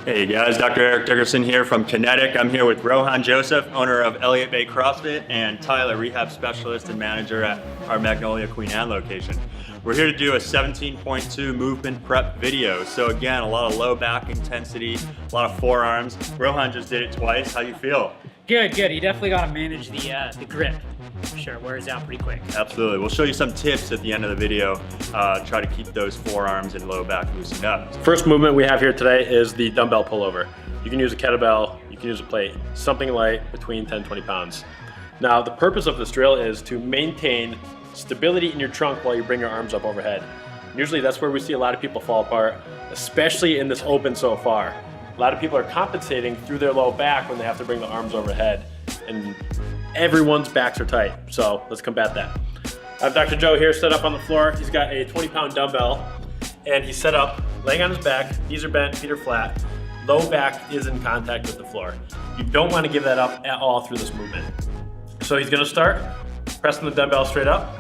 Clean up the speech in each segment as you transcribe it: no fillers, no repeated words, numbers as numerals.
Hey guys, Dr. Eric Dickerson here from Kinetic. I'm here with Rohan Joseph, owner of Elliott Bay CrossFit, and Tyler, rehab specialist and manager at our Magnolia Queen Anne location. We're here to do a 17.2 movement prep video. So again, a lot of low back intensity, a lot of forearms. Rohan just did it twice. How you feel? Good. You definitely got to manage the grip. For sure, wears out pretty quick. Absolutely. We'll show you some tips at the end of the video. Try to keep those forearms and low back loosened up. First movement we have here today is the dumbbell pullover. You can use a kettlebell, you can use a plate, something light between 10 and 20 pounds. Now, the purpose of this drill is to maintain stability in your trunk while you bring your arms up overhead. Usually that's where we see a lot of people fall apart, especially in this open so far. A lot of people are compensating through their low back when they have to bring the arms overhead, and everyone's backs are tight, so let's combat that. I have Dr. Joe here set up on the floor. He's got a 20-pound dumbbell, and he's set up, laying on his back, knees are bent, feet are flat, low back is in contact with the floor. You don't want to give that up at all through this movement. So he's gonna start pressing the dumbbell straight up,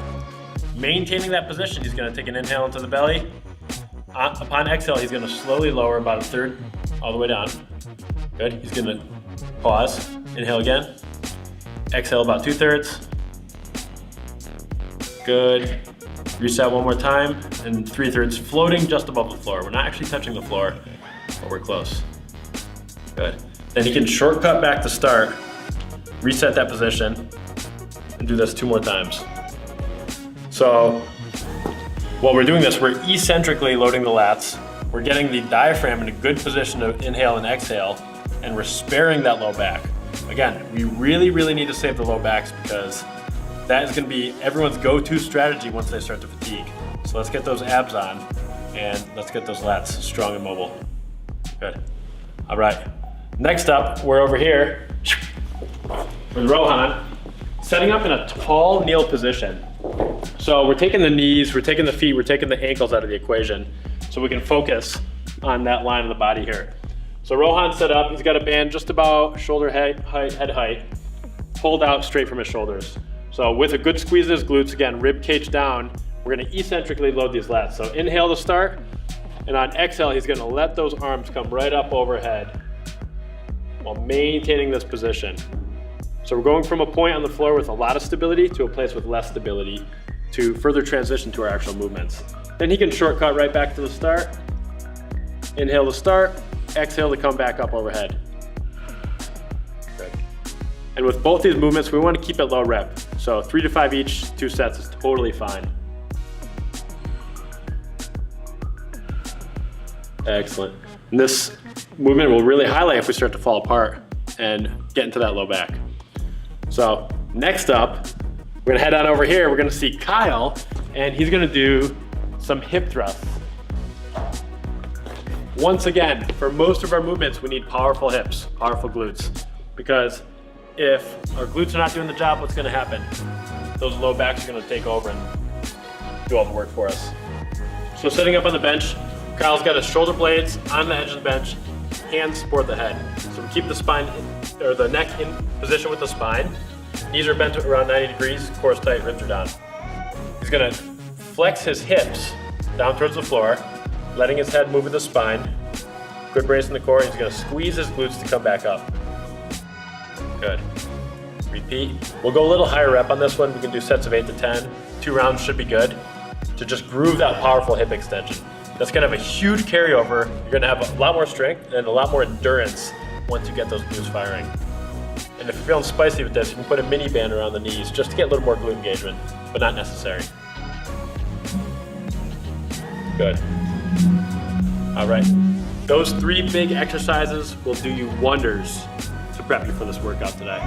maintaining that position. He's gonna take an inhale into the belly. Upon exhale, he's gonna slowly lower about a third all the way down. Good, he's gonna pause, inhale again. Exhale about 2/3. Good. Reset one more time, and 3/3 floating just above the floor. We're not actually touching the floor, but we're close. Good. Then he can shortcut back to start, reset that position, and do this 2 more times. So while we're doing this, we're eccentrically loading the lats. We're getting the diaphragm in a good position to inhale and exhale, and we're sparing that low back. Again, we really need to save the low backs because that is gonna be everyone's go-to strategy once they start to fatigue. So let's get those abs on and let's get those lats strong and mobile. Good. All right. Next up, we're over here with Rohan, setting up in a tall kneel position. So we're taking the knees, we're taking the feet, we're taking the ankles out of the equation so we can focus on that line of the body here. So Rohan set up, he's got a band just about shoulder head height, pulled out straight from his shoulders. So with a good squeeze in his glutes, again, rib cage down, we're gonna eccentrically load these lats. So inhale to start, and on exhale, he's gonna let those arms come right up overhead while maintaining this position. So we're going from a point on the floor with a lot of stability to a place with less stability to further transition to our actual movements. Then he can shortcut right back to the start. Inhale to start, exhale to come back up overhead. Good. And with both these movements, we want to keep it low rep. So 3 to 5 each, 2 sets is totally fine. Excellent. And this movement will really highlight if we start to fall apart and get into that low back. So next up, we're gonna head on over here. We're gonna see Kyle, and he's gonna do some hip thrusts. Once again, for most of our movements, we need powerful hips, powerful glutes, because if our glutes are not doing the job, what's gonna happen? Those low backs are gonna take over and do all the work for us. So sitting up on the bench, Kyle's got his shoulder blades on the edge of the bench, hands support the head. So we keep the spine, or the neck in position with the spine. Knees are bent to around 90 degrees, core's tight, ribs are down. He's gonna flex his hips down towards the floor, letting his head move with the spine. Good brace in the core. He's gonna squeeze his glutes to come back up. Good. Repeat. We'll go a little higher rep on this one. We can do sets of 8 to 10. 2 rounds should be good to just groove that powerful hip extension. That's gonna have a huge carryover. You're gonna have a lot more strength and a lot more endurance once you get those glutes firing. And if you're feeling spicy with this, you can put a mini band around the knees just to get a little more glute engagement, but not necessary. Good. All right. Those 3 big exercises will do you wonders to prep you for this workout today.